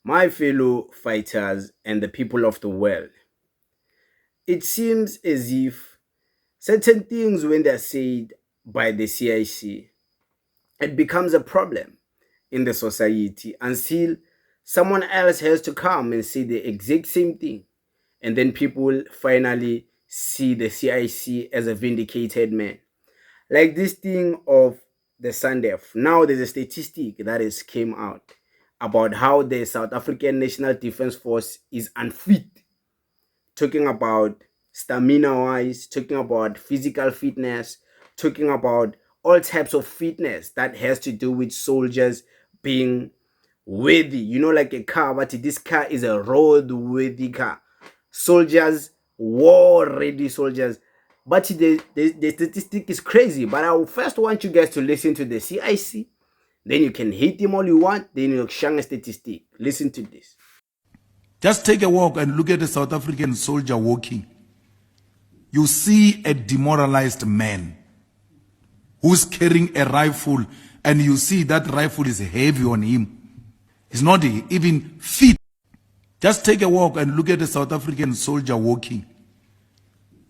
My fellow fighters and the people of the world, it seems as if certain things, when they're said by the CIC, it becomes a problem in the society until someone else has to come and say the exact same thing. And then people finally see the CIC as a vindicated man. Like this thing of the Sandf. Now there's a statistic that has came out about how the South African National Defence Force is unfit, talking about stamina wise, talking about physical fitness, talking about all types of fitness that has to do with soldiers being worthy. Like a car, but this car is a road worthy car. Soldiers, war ready soldiers. But the statistic is crazy. But I will first want you guys to listen to the CIC. Then you can hate him all you want. Then you'll shang a statistic. Listen to this. Just take a walk and look at a South African soldier walking. You see a demoralized man who's carrying a rifle, and you see that rifle is heavy on him. He's not even fit. Just take a walk and look at a South African soldier walking.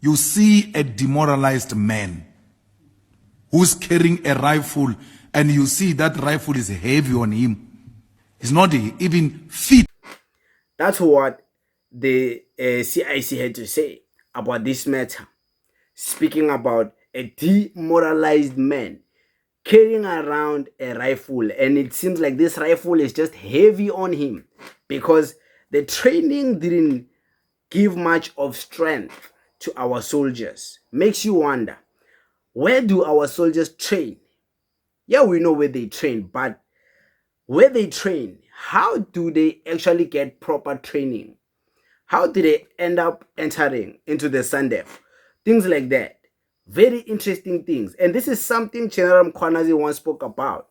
You see a demoralized man who's carrying a rifle, and you see that rifle is heavy on him. He's not even fit. That's what the CIC had to say about this matter. Speaking about a demoralized man carrying around a rifle, and it seems like this rifle is just heavy on him because the training didn't give much of strength to our soldiers. Makes you wonder, where do our soldiers train? Yeah, we know where they train, but where they train, how do they actually get proper training? How did they end up entering into the Sandf? Things like that. Very interesting things. And this is something General Mkhwanazi once spoke about.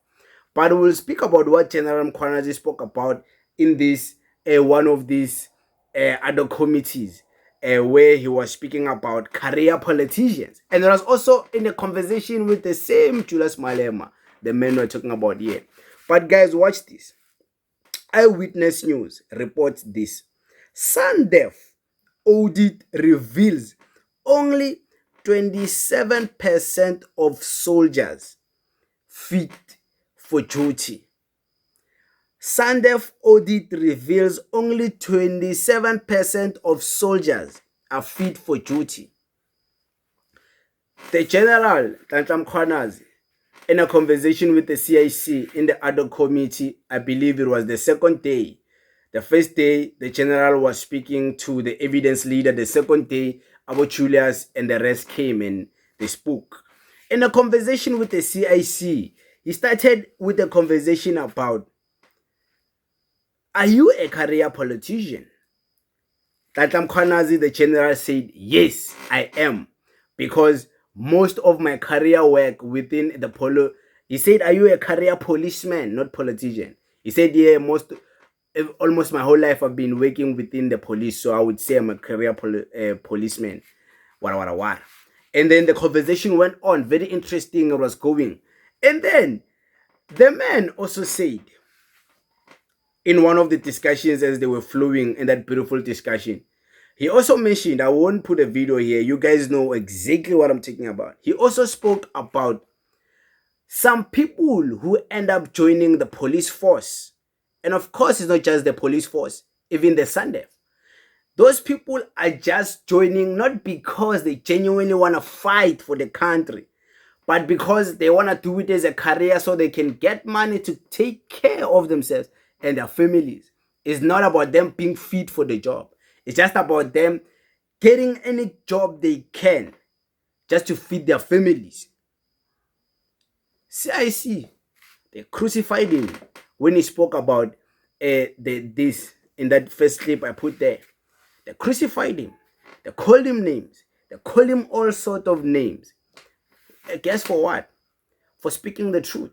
But we'll speak about what General Mkhwanazi spoke about in this one of these other committees where he was speaking about career politicians. And there was also in a conversation with the same Julius Malema, the man we're talking about here. But guys, watch this. Eyewitness News reports this. Sandf audit reveals only 27% of soldiers fit for duty. Sandf audit reveals only 27% of soldiers are fit for duty. The General Mkhwanazi, in a conversation with the CIC in the other committee, I believe it was the second day. The first day, the general was speaking to the evidence leader. The second day, about Julius and the rest came and they spoke. In a conversation with the CIC, he started with a conversation about, are you a career politician? Mkhwanazi, the general, said, yes, I am. Because most of my career work within the polo, he said, are you a career policeman, not politician? He said, yeah, almost my whole life I've been working within the police, so I would say I'm a career policeman. What. And then the conversation went on, very interesting, it was going. And then the man also said, in one of the discussions as they were flowing in that beautiful discussion, he also mentioned, I won't put a video here, you guys know exactly what I'm talking about. He also spoke about some people who end up joining the police force. And of course, it's not just the police force, even the Sandf. Those people are just joining not because they genuinely want to fight for the country, but because they want to do it as a career so they can get money to take care of themselves and their families. It's not about them being fit for the job. It's just about them getting any job they can just to feed their families. CIC, they crucified him when he spoke about this in that first clip I put there. They crucified him. They called him names. They called him all sort of names. Guess for what? For speaking the truth.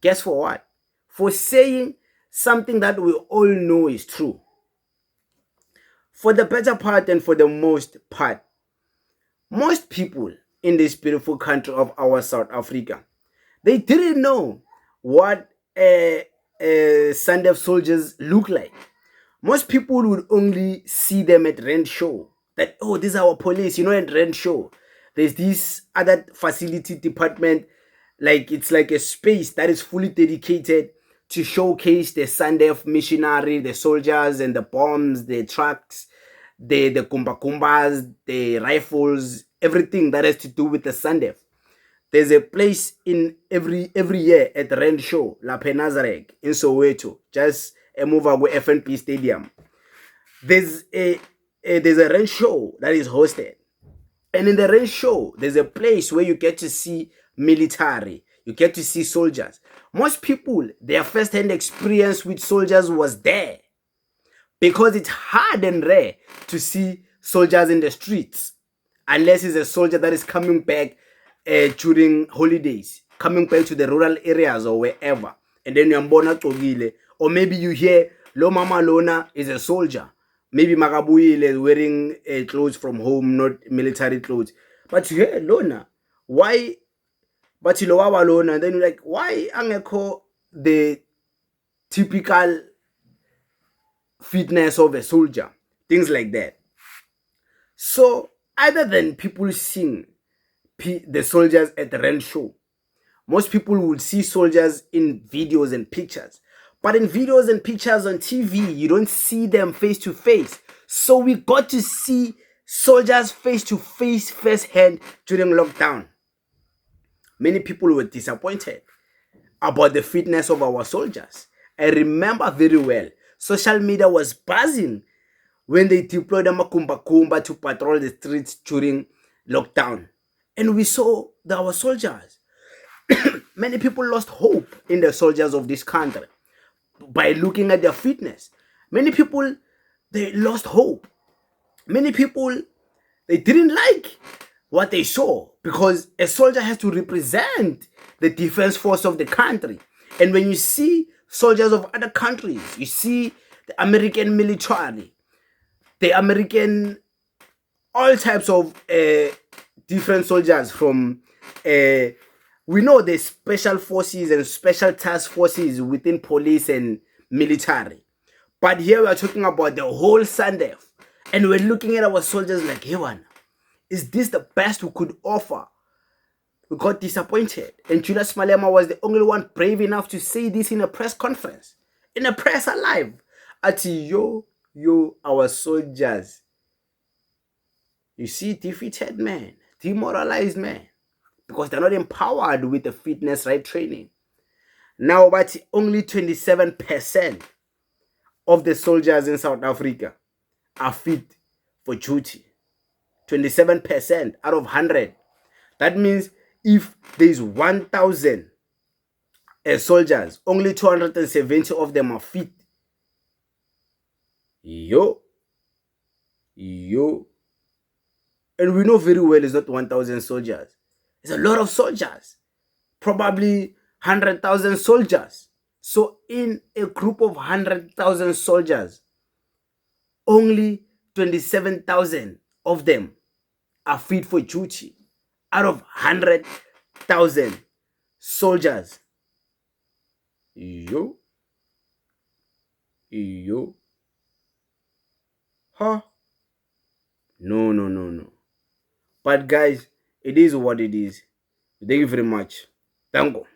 Guess for what? For saying something that we all know is true. For the better part and for the most part, most people in this beautiful country of our South Africa, they didn't know what Sandf soldiers look like? Most people would only see them at rent show. That, oh, this is our police, at rent show. There's this other facility department, like it's like a space that is fully dedicated to showcase the Sandf missionary, the soldiers and the bombs, the trucks, the kumbas, the rifles, everything that has to do with the Sandf. There's a place in every year at the Rand Show, La Penazarek, in Soweto, just a move away FNP Stadium. There's a Rand Show that is hosted. And in the Rand Show, there's a place where you get to see military, you get to see soldiers. Most people, their first-hand experience with soldiers was there, because it's hard and rare to see soldiers in the streets, unless it's a soldier that is coming back during holidays, coming back to the rural areas or wherever, and then uyambona Gcokile, or maybe you hear lo mama lona is a soldier, maybe Makabuyile is wearing clothes from home, not military clothes, but you hear lona, why? But you know lona, and then you're like, why angekho the typical fitness of a soldier, things like that. So other than people seeing the soldiers at the Rand Show, most people would see soldiers in videos and pictures. But in videos and pictures on TV, you don't see them face to face. So we got to see soldiers face to face, firsthand during lockdown. Many people were disappointed about the fitness of our soldiers. I remember very well, social media was buzzing when they deployed the Makumba to patrol the streets during lockdown. And we saw our soldiers. Many people lost hope in the soldiers of this country by looking at their fitness. Many people, they lost hope. Many people, they didn't like what they saw, because a soldier has to represent the defense force of the country. And when you see soldiers of other countries, you see the American military, the American, all types of different soldiers from, we know the special forces and special task forces within police and military. But here we are talking about the whole Sandf. And we're looking at our soldiers like, hey, one, is this the best we could offer? We got disappointed. And Julius Malema was the only one brave enough to say this in a press conference, in a press alive. At yo, our soldiers, you see, defeated men, demoralized men, because they're not empowered with the fitness right training. Now, but only 27% of the soldiers in South Africa are fit for duty. 27% out of 100. That means if there's 1,000 soldiers, only 270 of them are fit. Yo. And we know very well it's not 1,000 soldiers. It's a lot of soldiers. Probably 100,000 soldiers. So in a group of 100,000 soldiers, only 27,000 of them are fit for duty out of 100,000 soldiers. Yo. Huh? No. But guys, it is what it is. Thank you very much. Thank you.